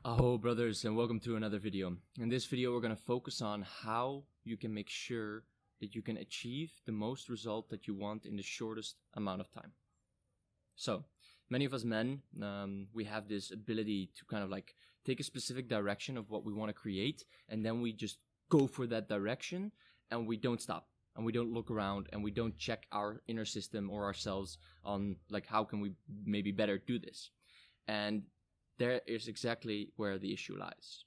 Aho brothers, and welcome to another video. In this video we're going to focus on how you can make sure that you can achieve the most result that you want in the shortest amount of time. So, many of us men, we have this ability to kind of like take a specific direction of what we want to create, and then we just go for that direction and we don't stop. And we don't look around and we don't check our inner system or ourselves on like how can we maybe better do this. And there is exactly where the issue lies.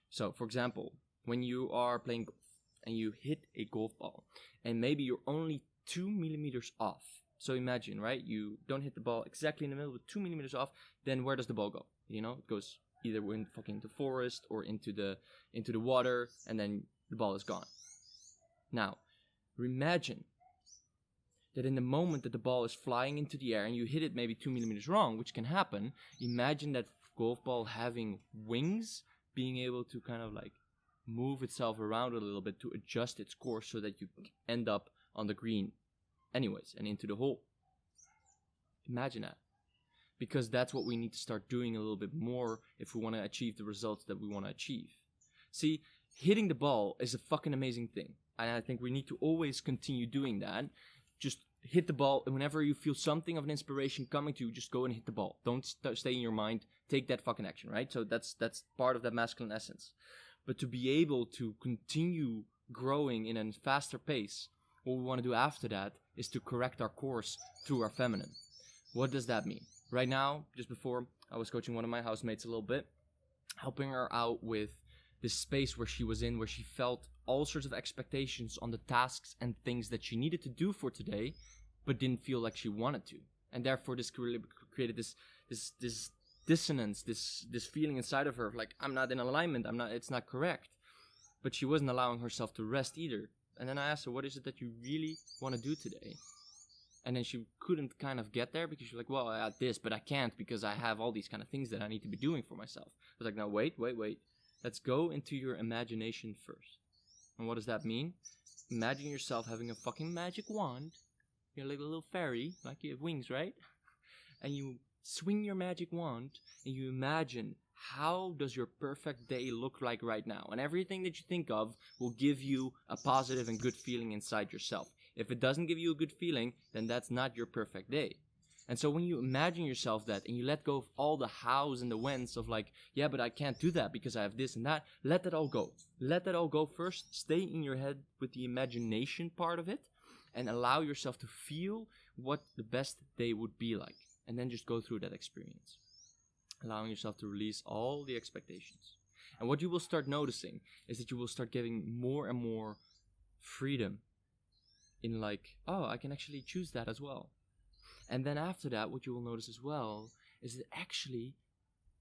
So, for example, when you are playing golf and you hit a golf ball and maybe you're only 2 millimeters off. So imagine, right? You don't hit the ball exactly in the middle with 2 millimeters off. Then where does the ball go? You know, it goes either in fucking the forest or into the water, and then the ball is gone. Now, imagine that in the moment that the ball is flying into the air and you hit it maybe 2 millimeters wrong, which can happen, imagine that golf ball having wings, being able to kind of like move itself around a little bit to adjust its course so that you end up on the green anyways and into the hole. Imagine that. Because that's what we need to start doing a little bit more if we want to achieve the results that we want to achieve. See, hitting the ball is a fucking amazing thing. And I think we need to always continue doing that. Just hit the ball, and whenever you feel something of an inspiration coming to you, just go and hit the ball. Don't stay in your mind. Take that fucking action, right? So that's part of that masculine essence. But to be able to continue growing in a faster pace, what we want to do after that is to correct our course through our feminine. What does that mean? Right now, just before, I was coaching one of my housemates a little bit, helping her out with this space where she was in, where she felt all sorts of expectations on the tasks and things that she needed to do for today, but didn't feel like she wanted to. And therefore this created this dissonance, this feeling inside of her of like, I'm not in alignment, it's not correct. But she wasn't allowing herself to rest either. And then I asked her, what is it that you really want to do today? And then she couldn't kind of get there because she's like, well, I got this, but I can't because I have all these kind of things that I need to be doing for myself. I was like, no, wait. Let's go into your imagination first. And what does that mean? Imagine yourself having a fucking magic wand. You're like a little fairy, like you have wings, right? And you swing your magic wand and you imagine how does your perfect day look like right now. And everything that you think of will give you a positive and good feeling inside yourself. If it doesn't give you a good feeling, then that's not your perfect day. And so when you imagine yourself that and you let go of all the hows and the whens of like, yeah, but I can't do that because I have this and that, let that all go. Let that all go first. Stay in your head with the imagination part of it and allow yourself to feel what the best day would be like. And then just go through that experience. Allowing yourself to release all the expectations. And what you will start noticing is that you will start getting more and more freedom in like, oh, I can actually choose that as well. And then after that, what you will notice as well is that actually,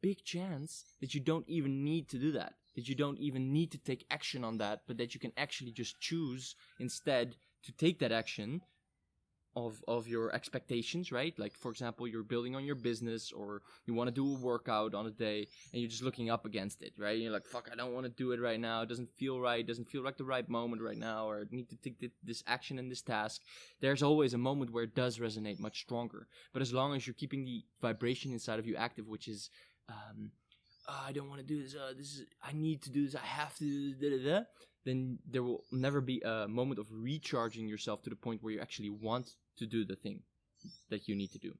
big chance that you don't even need to do that. That you don't even need to take action on that, but that you can actually just choose instead to take that action of your expectations, right? Like, for example, you're building on your business or you want to do a workout on a day and you're just looking up against it, right? You're like, fuck, I don't want to do it right now. It doesn't feel right. It doesn't feel like the right moment right now, or I need to take this action in this task. There's always a moment where it does resonate much stronger. But as long as you're keeping the vibration inside of you active, which is, I don't want to do this, I need to do this, I have to do this, then there will never be a moment of recharging yourself to the point where you actually want to do the thing that you need to do.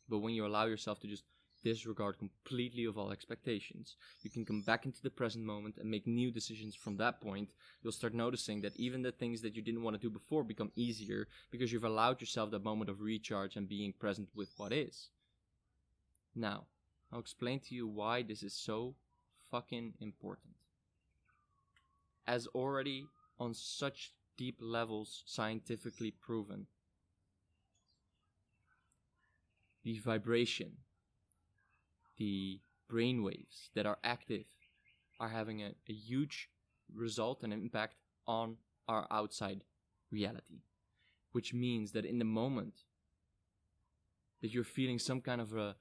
But when you allow yourself to just disregard completely of all expectations, you can come back into the present moment and make new decisions from that point. You'll start noticing that even the things that you didn't want to do before become easier because you've allowed yourself that moment of recharge and being present with what is. Now, I'll explain to you why this is so fucking important. As already on such deep levels scientifically proven, the vibration, the brain waves that are active are having a huge result and impact on our outside reality. Which means that in the moment that you're feeling some kind of a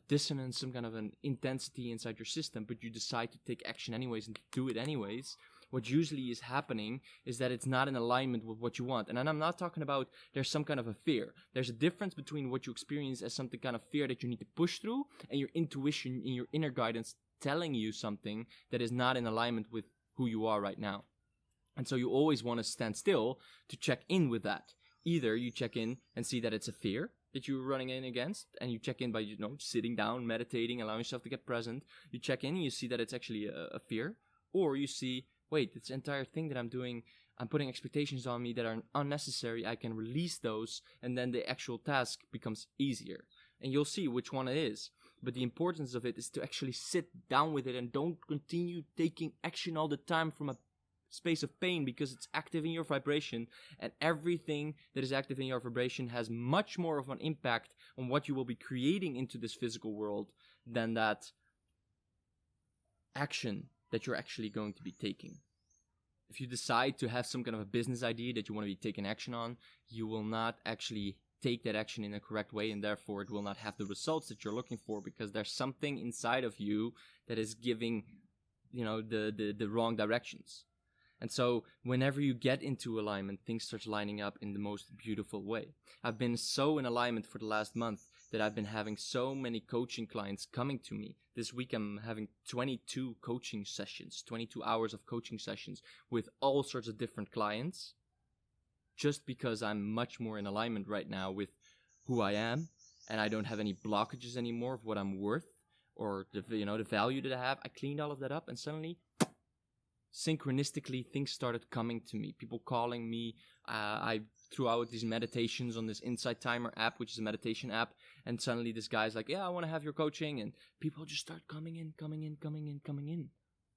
dissonance, some kind of an intensity inside your system, but you decide to take action anyways and do it anyways, what usually is happening is that it's not in alignment with what you want. And then I'm not talking about there's some kind of a fear. There's a difference between what you experience as something kind of fear that you need to push through, and your intuition and your inner guidance telling you something that is not in alignment with who you are right now. And so you always want to stand still to check in with that. Either you check in and see that it's a fear that you're running in against, and you check in by, sitting down, meditating, allowing yourself to get present. You check in and you see that it's actually a fear. Or you see, wait, this entire thing that I'm doing, I'm putting expectations on me that are unnecessary. I can release those, and then the actual task becomes easier. And you'll see which one it is. But the importance of it is to actually sit down with it and don't continue taking action all the time from a space of pain, because it's active in your vibration, and everything that is active in your vibration has much more of an impact on what you will be creating into this physical world than that action that you're actually going to be taking. If you decide to have some kind of a business idea that you want to be taking action on, you will not actually take that action in a correct way, and therefore it will not have the results that you're looking for, because there's something inside of you that is giving the wrong directions. And so whenever you get into alignment, things start lining up in the most beautiful way. I've been so in alignment for the last month that I've been having so many coaching clients coming to me. This week I'm having 22 coaching sessions, 22 hours of coaching sessions with all sorts of different clients, just because I'm much more in alignment right now with who I am, and I don't have any blockages anymore of what I'm worth or the value that I have. I cleaned all of that up, and suddenly, synchronistically, things started coming to me. People calling me. I threw out these meditations on this Insight Timer app, which is a meditation app. And suddenly this guy's like, yeah, I want to have your coaching. And people just start coming in.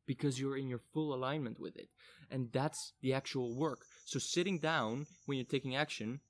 Because you're in your full alignment with it. And that's the actual work. So sitting down when you're taking action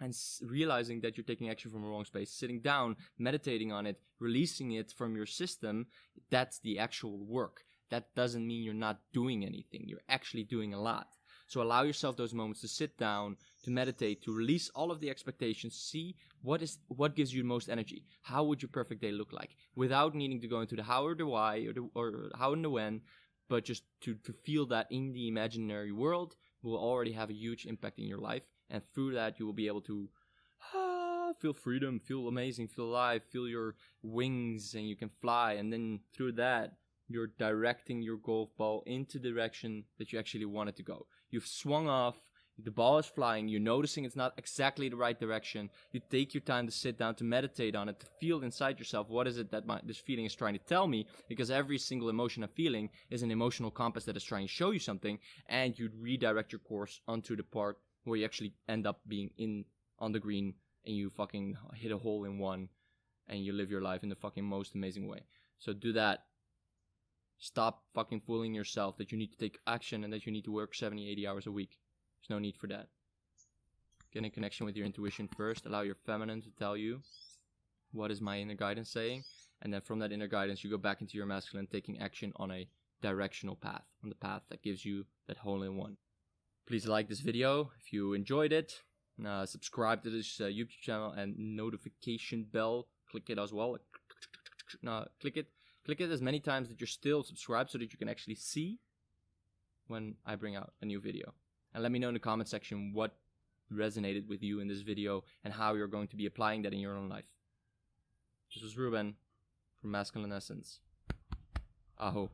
and realizing that you're taking action from a wrong space, sitting down, meditating on it, releasing it from your system, that's the actual work. That doesn't mean you're not doing anything. You're actually doing a lot. So allow yourself those moments to sit down, to meditate, to release all of the expectations, see what gives you the most energy. How would your perfect day look like? Without needing to go into the how or the why or how and the when, but just to feel that in the imaginary world will already have a huge impact in your life. And through that, you will be able to feel freedom, feel amazing, feel alive, feel your wings, and you can fly. And then through that, you're directing your golf ball into the direction that you actually want it to go. You've swung off, the ball is flying, you're noticing it's not exactly the right direction. You take your time to sit down, to meditate on it, to feel inside yourself, what is it that this feeling is trying to tell me? Because every single emotion I'm feeling is an emotional compass that is trying to show you something, and you redirect your course onto the part where you actually end up being on the green, and you fucking hit a hole in one, and you live your life in the fucking most amazing way. So do that. Stop fucking fooling yourself that you need to take action and that you need to work 70, 80 hours a week. There's no need for that. Get in connection with your intuition first. Allow your feminine to tell you what is my inner guidance saying. And then from that inner guidance, you go back into your masculine, taking action on a directional path. On the path that gives you that hole-in-one. Please like this video if you enjoyed it. Subscribe to this YouTube channel and notification bell. Click it as well. Click it. Click it as many times that you're still subscribed so that you can actually see when I bring out a new video. And let me know in the comment section what resonated with you in this video and how you're going to be applying that in your own life. This was Ruben from Masculine Essence. Aho.